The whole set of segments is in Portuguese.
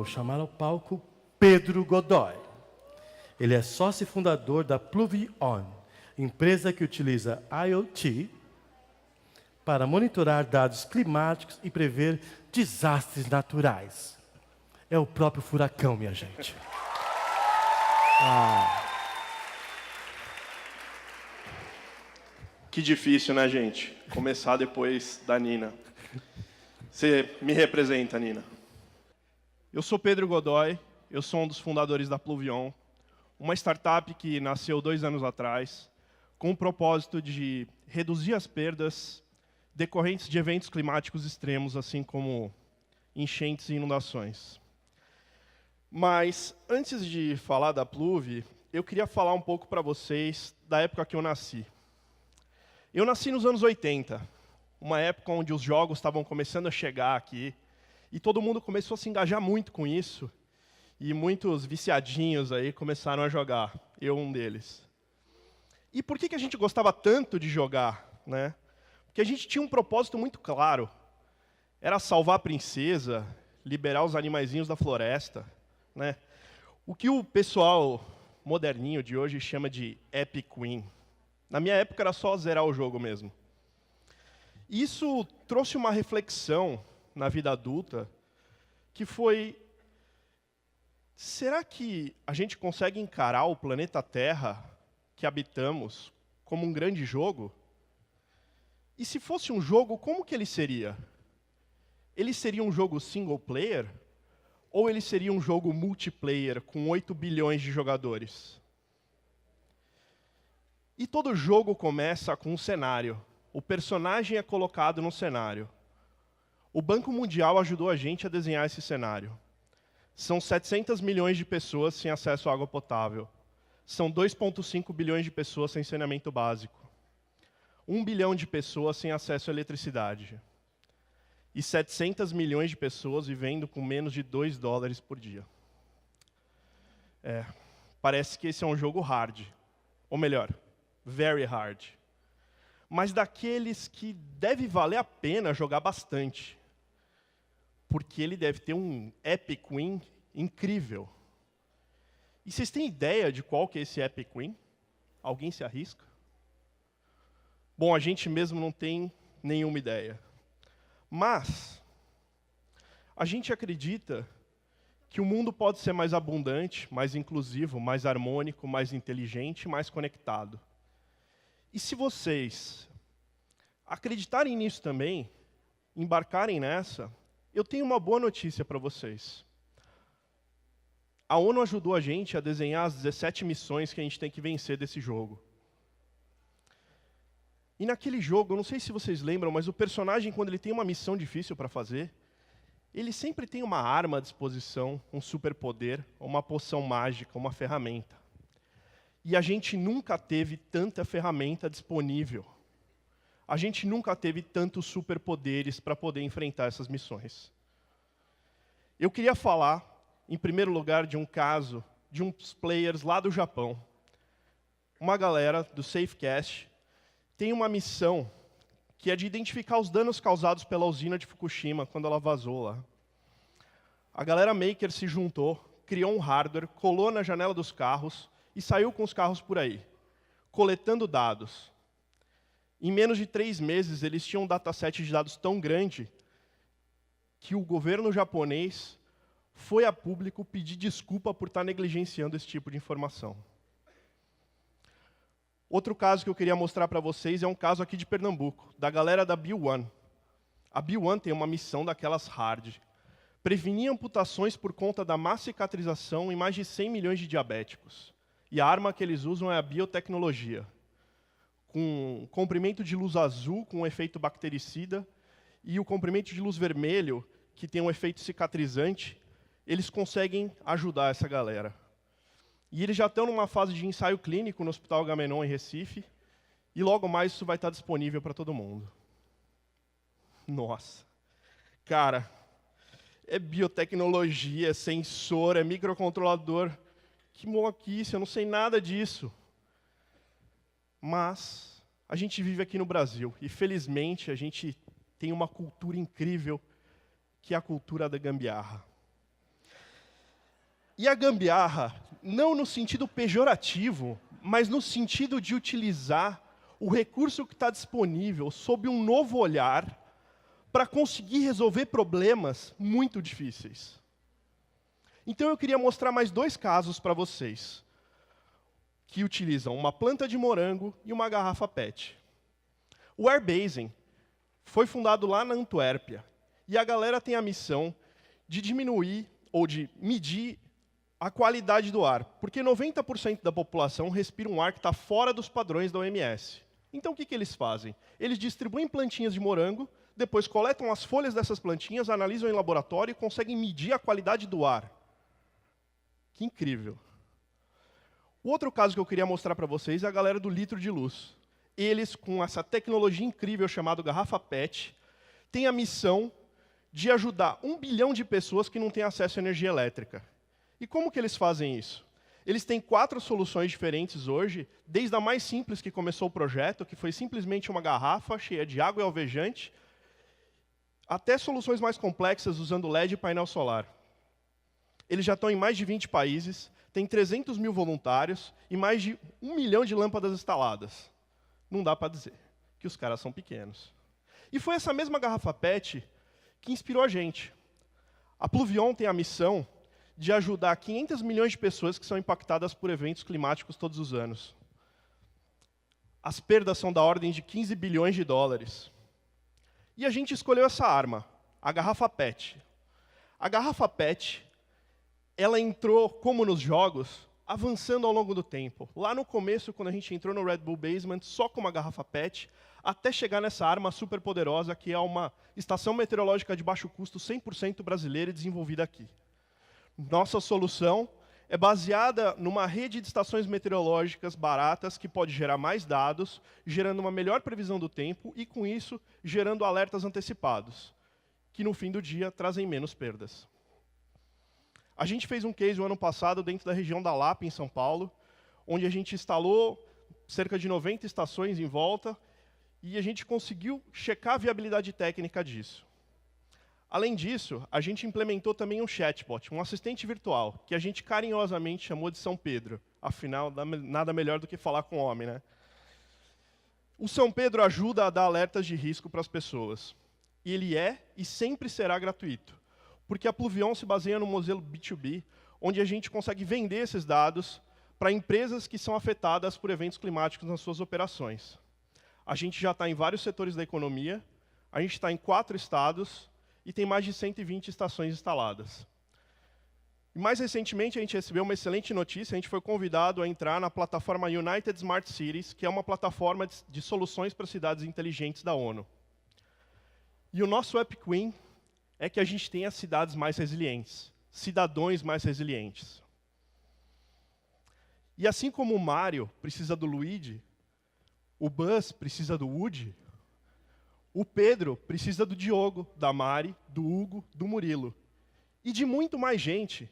chamar ao palco Pedro Godoy. Ele é sócio e fundador da Pluvion, empresa que utiliza IoT para monitorar dados climáticos e prever desastres naturais. É o próprio furacão, minha gente. Que difícil, né, gente? Começar depois da Nina. Você me representa, Nina. Eu sou Pedro Godoy, eu sou um dos fundadores da Pluvion, uma startup que nasceu 2 anos atrás, com o propósito de reduzir as perdas decorrentes de eventos climáticos extremos, assim como enchentes e inundações. Mas, antes de falar da Pluvi, eu queria falar um pouco para vocês da época que eu nasci. Eu nasci nos anos 80, uma época onde os jogos estavam começando a chegar aqui, e todo mundo começou a se engajar muito com isso, e muitos viciadinhos aí começaram a jogar, eu um deles. E por que a gente gostava tanto de jogar, né? Porque a gente tinha um propósito muito claro, era salvar a princesa, liberar os animaizinhos da floresta, né? O que o pessoal moderninho de hoje chama de Epic Win. Na minha época era só zerar o jogo mesmo. Isso trouxe uma reflexão na vida adulta, que foi: será que a gente consegue encarar o planeta Terra que habitamos como um grande jogo? E se fosse um jogo, como que ele seria? Ele seria um jogo single player? Ou ele seria um jogo multiplayer com 8 bilhões de jogadores? E todo jogo começa com um cenário. O personagem é colocado no cenário. O Banco Mundial ajudou a gente a desenhar esse cenário. São 700 milhões de pessoas sem acesso à água potável. São 2,5 bilhões de pessoas sem saneamento básico. 1 bilhão de pessoas sem acesso à eletricidade. E 700 milhões de pessoas vivendo com menos de $2 por dia. Parece que esse é um jogo hard. Ou melhor, very hard. Mas daqueles que deve valer a pena jogar bastante. Porque ele deve ter um Epic Win incrível. E vocês têm ideia de qual que é esse Epic Win? Alguém se arrisca? Bom, a gente mesmo não tem nenhuma ideia. Mas a gente acredita que o mundo pode ser mais abundante, mais inclusivo, mais harmônico, mais inteligente, mais conectado. E se vocês acreditarem nisso também, embarcarem nessa, eu tenho uma boa notícia para vocês. A ONU ajudou a gente a desenhar as 17 missões que a gente tem que vencer desse jogo. E naquele jogo, eu não sei se vocês lembram, mas o personagem, quando ele tem uma missão difícil para fazer, ele sempre tem uma arma à disposição, um superpoder, uma poção mágica, uma ferramenta. E a gente nunca teve tanta ferramenta disponível. A gente nunca teve tantos superpoderes para poder enfrentar essas missões. Eu queria falar, em primeiro lugar, de um caso de uns players lá do Japão. Uma galera do Safecast tem uma missão que é de identificar os danos causados pela usina de Fukushima quando ela vazou lá. A galera maker se juntou, criou um hardware, colou na janela dos carros e saiu com os carros por aí, coletando dados. Em menos de 3 meses, eles tinham um dataset de dados tão grande que o governo japonês foi a público pedir desculpa por estar negligenciando esse tipo de informação. Outro caso que eu queria mostrar para vocês é um caso aqui de Pernambuco, da galera da B1. A B1 tem uma missão daquelas hard. Prevenir amputações por conta da má cicatrização em mais de 100 milhões de diabéticos. E a arma que eles usam é a biotecnologia. Com comprimento de luz azul, com um efeito bactericida, e o comprimento de luz vermelho, que tem um efeito cicatrizante, eles conseguem ajudar essa galera. E eles já estão numa fase de ensaio clínico no Hospital Agamenon, em Recife, e logo mais isso vai estar disponível para todo mundo. Nossa. Cara, é biotecnologia, é sensor, é microcontrolador. Que maluquice, eu não sei nada disso. Mas a gente vive aqui no Brasil, e felizmente a gente tem uma cultura incrível, que é a cultura da gambiarra. E a gambiarra, não no sentido pejorativo, mas no sentido de utilizar o recurso que está disponível sob um novo olhar para conseguir resolver problemas muito difíceis. Então eu queria mostrar mais 2 casos para vocês, que utilizam uma planta de morango e uma garrafa PET. O Airbasing foi fundado lá na Antuérpia, e a galera tem a missão de diminuir ou de medir a qualidade do ar, porque 90% da população respira um ar que está fora dos padrões da OMS. Então o que eles fazem? Eles distribuem plantinhas de morango, depois coletam as folhas dessas plantinhas, analisam em laboratório e conseguem medir a qualidade do ar. Que incrível. O outro caso que eu queria mostrar para vocês é a galera do litro de luz. Eles, com essa tecnologia incrível chamada garrafa PET, têm a missão de ajudar 1 bilhão de pessoas que não têm acesso à energia elétrica. E como que eles fazem isso? Eles têm 4 soluções diferentes hoje, desde a mais simples que começou o projeto, que foi simplesmente uma garrafa cheia de água e alvejante, até soluções mais complexas usando LED e painel solar. Eles já estão em mais de 20 países, têm 300 mil voluntários e mais de 1 milhão de lâmpadas instaladas. Não dá para dizer que os caras são pequenos. E foi essa mesma garrafa PET que inspirou a gente. A Pluvion tem a missão de ajudar 500 milhões de pessoas que são impactadas por eventos climáticos todos os anos. As perdas são da ordem de 15 bilhões de dólares. E a gente escolheu essa arma, a garrafa PET. A garrafa PET, ela entrou, como nos jogos, avançando ao longo do tempo. Lá no começo, quando a gente entrou no Red Bull Basement, só com uma garrafa PET, até chegar nessa arma super poderosa, que é uma estação meteorológica de baixo custo, 100% brasileira e desenvolvida aqui. Nossa solução é baseada numa rede de estações meteorológicas baratas que pode gerar mais dados, gerando uma melhor previsão do tempo e, com isso, gerando alertas antecipados, que no fim do dia trazem menos perdas. A gente fez um case o ano passado dentro da região da Lapa, em São Paulo, onde a gente instalou cerca de 90 estações em volta e a gente conseguiu checar a viabilidade técnica disso. Além disso, a gente implementou também um chatbot, um assistente virtual, que a gente carinhosamente chamou de São Pedro. Afinal, nada melhor do que falar com o homem, né? O São Pedro ajuda a dar alertas de risco para as pessoas. E ele é e sempre será gratuito, porque a Pluvion se baseia no modelo B2B, onde a gente consegue vender esses dados para empresas que são afetadas por eventos climáticos nas suas operações. A gente já está em vários setores da economia, a gente está em 4 estados e tem mais de 120 estações instaladas. E mais recentemente, a gente recebeu uma excelente notícia, a gente foi convidado a entrar na plataforma United Smart Cities, que é uma plataforma de soluções para cidades inteligentes da ONU. E o nosso Epic Win é que a gente tenha cidades mais resilientes, cidadãos mais resilientes. E assim como o Mario precisa do Luigi, o Buzz precisa do Woody, o Pedro precisa do Diogo, da Mari, do Hugo, do Murilo. E de muito mais gente.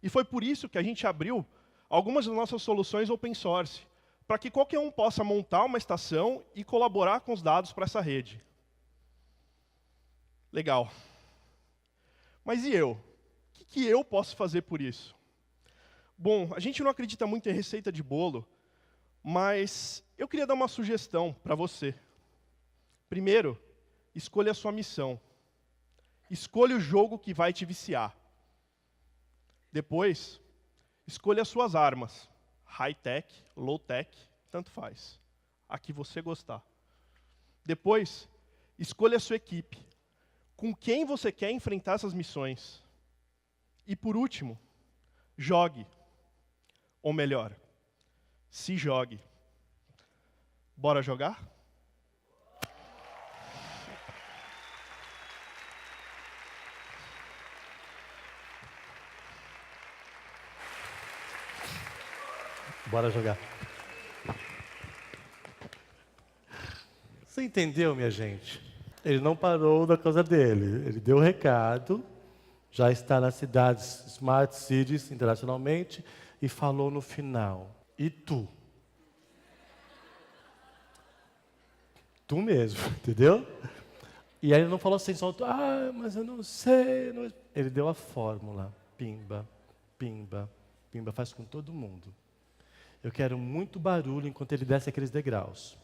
E foi por isso que a gente abriu algumas das nossas soluções open source, para que qualquer um possa montar uma estação e colaborar com os dados para essa rede. Legal. Mas e eu? O que eu posso fazer por isso? Bom, a gente não acredita muito em receita de bolo, mas eu queria dar uma sugestão para você. Primeiro, escolha a sua missão. Escolha o jogo que vai te viciar. Depois, escolha as suas armas. High-tech, low-tech, tanto faz. A que você gostar. Depois, escolha a sua equipe. Com quem você quer enfrentar essas missões. E por último, jogue. Ou melhor, se jogue. Bora jogar? Bora jogar. Você entendeu, minha gente? Ele não parou da coisa dele. Ele deu o recado, já está nas cidades Smart Cities internacionalmente e falou no final. E tu? Tu mesmo, entendeu? E aí ele não falou assim, só, mas eu não sei. Não... Ele deu a fórmula. Pimba, Pimba. Pimba faz com todo mundo. Eu quero muito barulho enquanto ele desce aqueles degraus.